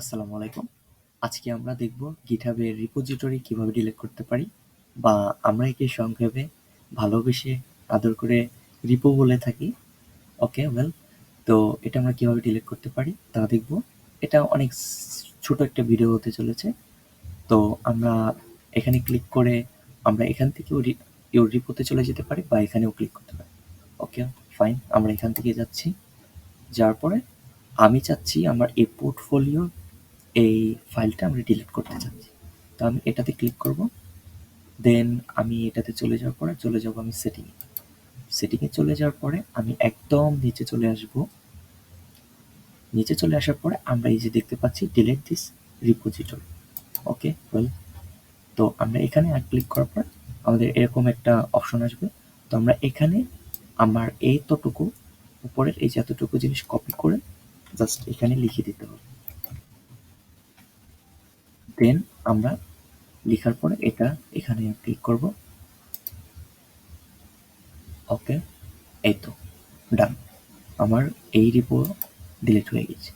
আসসালামু আলাইকুম। আজকে আমরা দেখব GitHub এর রিপোজিটরি কিভাবে ডিলিট করতে পারি, বা আমরা একে সংক্ষেপে ভালোবেসে আদর করে রিপো বলে থাকি। ওকে, তো এটা আমরা কিভাবে ডিলিট করতে পারি তা দেখব। এটা অনেক ছোট একটা ভিডিও হতে চলেছে। তো আমরা এখানে ক্লিক করে আমরা এখান থেকেও রিপোতে চলে যেতে পারি, বা এখানেও ক্লিক করতে পারি। ওকে, ফাইন। আমরা এখান থেকে যাচ্ছি। যাওয়ার পরে আমি চাচ্ছি আমার এই পোর্টফোলিও এই ফাইলটা আমরা ডিলিট করতে চাচ্ছি। তো আমি এটাতে ক্লিক করব। দেন আমি এটাতে চলে যাওয়ার পরে চলে যাব আমি সেটিংয়ে চলে যাওয়ার পরে আমি একদম নিচে চলে আসব। নিচে চলে আসার পরে আমরা এই যে দেখতে পাচ্ছি ডিলিট দিস রিপোজিটরি। ওকে, তো আমরা এখানে ক্লিক করার পর আমাদের এরকম একটা অপশন আসবে। তো আমরা এখানে আমার এইতটুকু উপরের এই যতটুকু জিনিস কপি করে জাস্ট এখানে লিখে দিতে হবে। দেন আমরা লেখার পরে এটা এখানে ক্লিক করব। ওকে, এই তো ডান। আমার এই রিপো ডিলিট হয়ে গেছে।